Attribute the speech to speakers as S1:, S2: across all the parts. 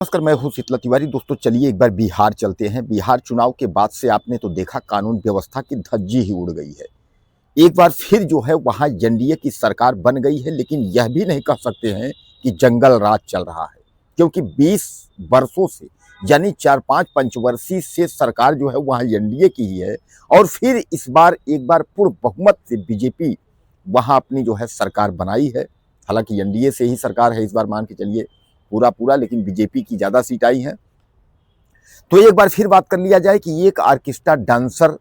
S1: नमस्कार, मैं हूं शीतला तिवारी। दोस्तों चलिए एक बार बिहार चलते हैं। बिहार चुनाव के बाद से आपने तो देखा कानून व्यवस्था की धज्जी ही उड़ गई है। एक बार फिर जो है वहां एनडीए की सरकार बन गई है, लेकिन यह भी नहीं कह सकते हैं कि जंगल राज चल रहा है, क्योंकि 20 वर्षों से यानी 4-5 पंचवर्षीय से सरकार जो है वहां एनडीए की ही है। और फिर इस बार एक बार पूर्ण बहुमत से बीजेपी वहां अपनी जो है सरकार बनाई है। हालांकि एनडीए से ही सरकार है इस बार, मान के चलिए पूरा पूरा, लेकिन बीजेपी की ज्यादा सीट आई है। तो एक बार फिर बात कर लिया जाए कि एक ऑर्केस्ट्रा डांसर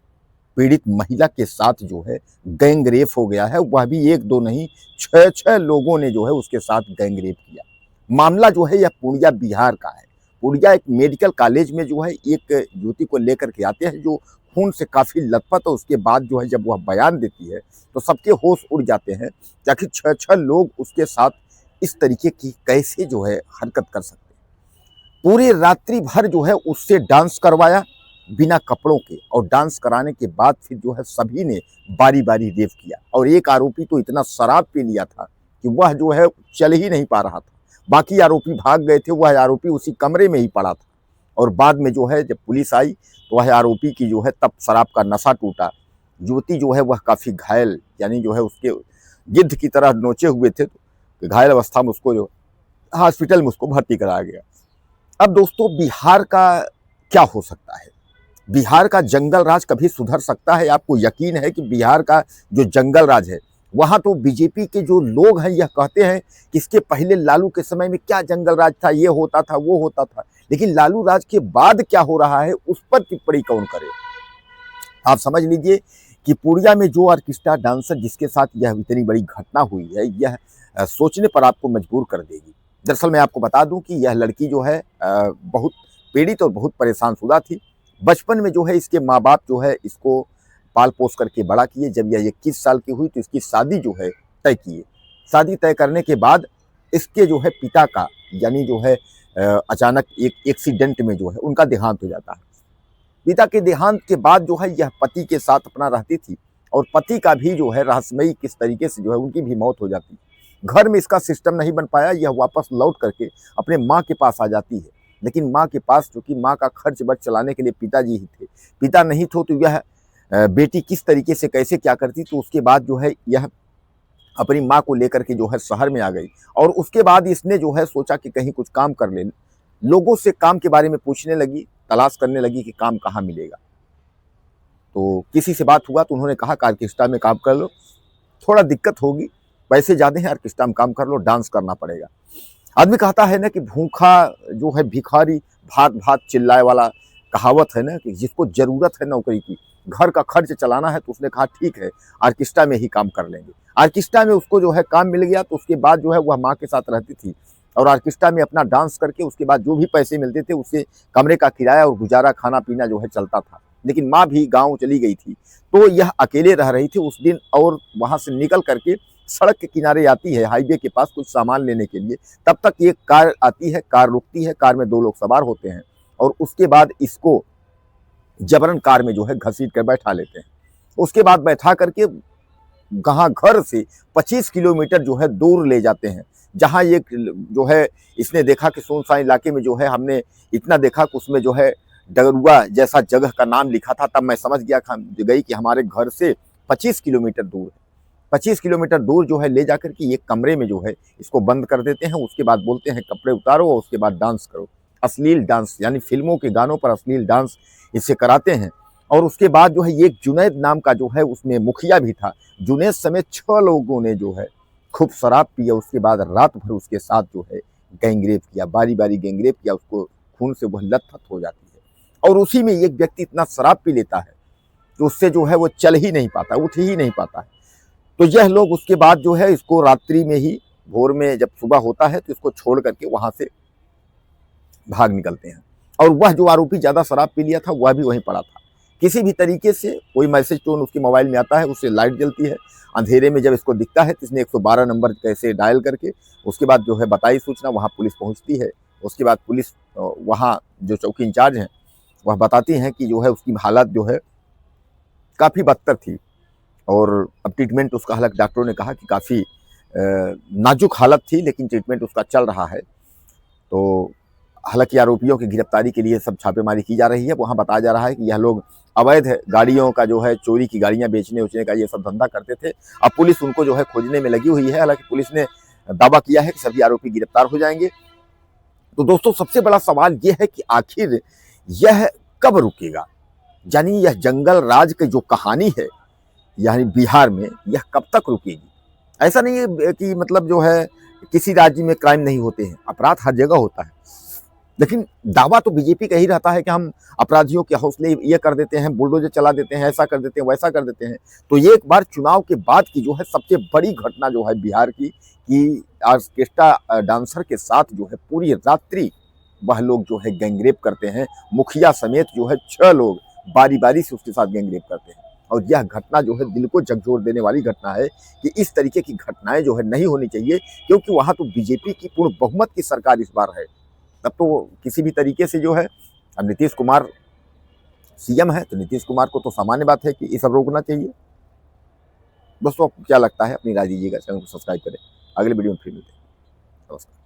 S1: पीड़ित महिला के साथ जो है गैंग रेप हो गया है। वह भी एक दो नहीं, 6 लोगों ने जो है उसके साथ गैंग रेप किया। मामला जो है यह पूर्णिया बिहार का है। पूर्णिया एक मेडिकल कॉलेज में जो है एक युवती को लेकर के आते हैं जो खून से काफी लथपथ है। उसके बाद जो है जब वह बयान देती है तो सबके होश उड़ जाते हैं कि आखिर 6 लोग उसके साथ इस तरीके की कैसे जो है हरकत कर सकते हैं। पूरी रात्रि भर जो है उससे डांस करवाया बिना कपड़ों के, और डांस कराने के बाद फिर जो है सभी ने बारी बारी रेप किया। और एक आरोपी तो इतना शराब पी लिया था कि वह जो है चल ही नहीं पा रहा था। बाकी आरोपी भाग गए थे, वह आरोपी उसी कमरे में ही पड़ा था। और बाद में जो है जब पुलिस आई तो वह आरोपी की जो है तब शराब का नशा टूटा। युवती जो है वह काफी घायल, यानी जो है उसके गिद्ध की तरह नोचे हुए थे, तो घायल अवस्था में उसको जो हॉस्पिटल में उसको भर्ती कराया गया। अब दोस्तों बिहार का क्या हो सकता है? बिहार का जंगल राज कभी सुधर सकता है? आपको यकीन है कि बिहार का जो जंगल राज है वहां तो बीजेपी के जो लोग हैं यह कहते हैं कि इसके पहले लालू के समय में क्या जंगल राज था, ये होता था वो होता था, लेकिन लालू राज के बाद क्या हो रहा है उस पर टिप्पणी कौन करे? आप समझ लीजिए कि पूर्णिया में जो ऑर्केस्ट्रा डांसर जिसके साथ यह इतनी बड़ी घटना हुई है, यह सोचने पर आपको मजबूर कर देगी। दरअसल मैं आपको बता दूं कि यह लड़की जो है बहुत पीड़ित और बहुत परेशान शुदा थी। बचपन में जो है इसके माँ बाप जो है इसको पाल पोस करके बड़ा किए। जब यह 21 साल की हुई तो इसकी शादी जो है तय किए। शादी तय करने के बाद इसके जो है पिता का, यानी जो है अचानक एक एक्सीडेंट में जो है उनका देहांत हो जाता है। पिता के देहांत के बाद जो है यह पति के साथ अपना रहती थी, और पति का भी जो है रहस्यमयी किस तरीके से जो है उनकी भी मौत हो जाती है। घर में इसका सिस्टम नहीं बन पाया, यह वापस लौट करके अपने माँ के पास आ जाती है। लेकिन माँ के पास, चूंकि माँ का खर्च बर्च चलाने के लिए पिताजी ही थे, पिता नहीं थे तो यह बेटी किस तरीके से कैसे क्या करती। तो उसके बाद जो है यह अपनी माँ को लेकर के जो है शहर में आ गई, और उसके बाद इसने जो है सोचा कि कहीं कुछ काम कर ले। लोगों से काम के बारे में पूछने लगी, तलाश करने लगी कि काम कहाँ मिलेगा। तो किसी से बात हुआ तो उन्होंने कहा कि ऑर्केस्ट्रा में काम कर लो, थोड़ा दिक्कत होगी, पैसे ज़्यादा हैं, ऑर्केस्ट्रा में काम कर लो, डांस करना पड़ेगा। आदमी कहता है ना कि भूखा जो है भिखारी भात भात चिल्लाए वाला कहावत है ना, कि जिसको जरूरत है नौकरी की, घर का खर्च चलाना है, तो उसने कहा ठीक है ऑर्केस्ट्रा में ही काम कर लेंगे। ऑर्केस्ट्रा में उसको जो है काम मिल गया, तो उसके बाद जो है वह माँ के साथ रहती थी, और ऑर्केस्ट्रा में अपना डांस करके उसके बाद जो भी पैसे मिलते थे उससे कमरे का किराया और गुजारा खाना पीना जो है चलता था। लेकिन माँ भी गाँव चली गई थी, तो यह अकेले रह रही थी उस दिन। और वहाँ से निकल करके सड़क के किनारे आती है हाईवे के पास कुछ सामान लेने के लिए। तब तक एक कार आती है, कार रुकती है, कार में 2 लोग सवार होते हैं, और उसके बाद इसको जबरन कार में जो है घसीट कर बैठा लेते हैं। उसके बाद बैठा करके घर से 25 किलोमीटर जो है दूर ले जाते हैं, जहाँ एक जो है इसने देखा कि सुनसान इलाके में जो है हमने इतना देखा कि उसमें जो है डगरुआ जैसा जगह का नाम लिखा था। तब मैं समझ गई कि हमारे घर से 25 किलोमीटर दूर है। 25 किलोमीटर दूर जो है ले जाकर के एक कमरे में जो है इसको बंद कर देते हैं। उसके बाद बोलते हैं कपड़े उतारो और उसके बाद डांस करो। अश्लील डांस, यानी फिल्मों के गानों पर अश्लील डांस इससे कराते हैं। और उसके बाद जो है एक जुनैद नाम का जो है उसमें मुखिया भी था। जुनैद समेत 6 लोगों ने जो है खूब शराब पिया। उसके बाद रात भर उसके साथ जो है गैंगरेप किया, बारी बारी गैंगरेप किया। उसको खून से वह लथपथ हो जाती है। और उसी में एक व्यक्ति इतना शराब पी लेता है कि उससे जो है वो चल ही नहीं पाता, उठ ही नहीं पाता है। तो यह लोग उसके बाद जो है इसको रात्रि में ही, भोर में जब सुबह होता है तो इसको छोड़ करके वहां से भाग निकलते हैं। और वह जो आरोपी ज्यादा शराब पी लिया था वह भी वहीं पड़ा था। किसी भी तरीके से कोई मैसेज टोन उसके मोबाइल में आता है, उससे लाइट जलती है। अंधेरे में जब इसको दिखता है तो इसने 112 नंबर कैसे डायल करके उसके बाद जो है बताई सूचना, वहाँ पुलिस पहुँचती है। उसके बाद पुलिस वहाँ जो चौकी इंचार्ज हैं वह बताती हैं कि जो है उसकी हालत जो है काफ़ी बदतर थी, और अब ट्रीटमेंट उसका, हालांकि डॉक्टरों ने कहा कि काफ़ी नाजुक हालत थी, लेकिन ट्रीटमेंट उसका चल रहा है। तो हालांकि आरोपियों की गिरफ्तारी के लिए सब छापेमारी की जा रही है। वहां बताया जा रहा है कि यह लोग अवैध गाड़ियों का जो है, चोरी की गाड़ियां बेचने उचने का ये सब धंधा करते थे। अब पुलिस उनको जो है खोजने में लगी हुई है। हालांकि पुलिस ने दावा किया है कि सभी आरोपी गिरफ्तार हो जाएंगे। तो दोस्तों, सबसे बड़ा सवाल यह है कि आखिर यह कब रुकेगा, यानी यह जंगल राज की जो कहानी है यानी बिहार में, यह कब तक रुकेगी। ऐसा नहीं है कि मतलब जो है किसी राज्य में क्राइम नहीं होते हैं, अपराध हर जगह होता है, लेकिन दावा तो बीजेपी का ही रहता है कि हम अपराधियों के हौसले ये कर देते हैं, बुलडोजर चला देते हैं, ऐसा कर देते हैं, वैसा कर देते हैं। तो ये एक बार चुनाव के बाद की जो है सबसे बड़ी घटना जो है बिहार की, कि ऑर्केस्ट्रा डांसर के साथ जो है पूरी रात्रि वह लोग जो है गैंगरेप करते हैं। मुखिया समेत जो है 6 लोग बारी बारी से उसके साथ गैंगरेप करते हैं। और यह घटना जो है दिल को झकझोर देने वाली घटना है कि इस तरीके की घटनाएं जो है नहीं होनी चाहिए, क्योंकि वहां तो बीजेपी की पूर्ण बहुमत की सरकार इस बार है। तब तो किसी भी तरीके से जो है, अब नीतीश कुमार सीएम है तो नीतीश कुमार को तो सामान्य बात है कि ये सब रोकना चाहिए। दोस्तों, आपको क्या लगता है? अपनी राय दीजिएगा। चैनल को सब्सक्राइब करें। अगले वीडियो में फिर मिलते हैं। नमस्कार।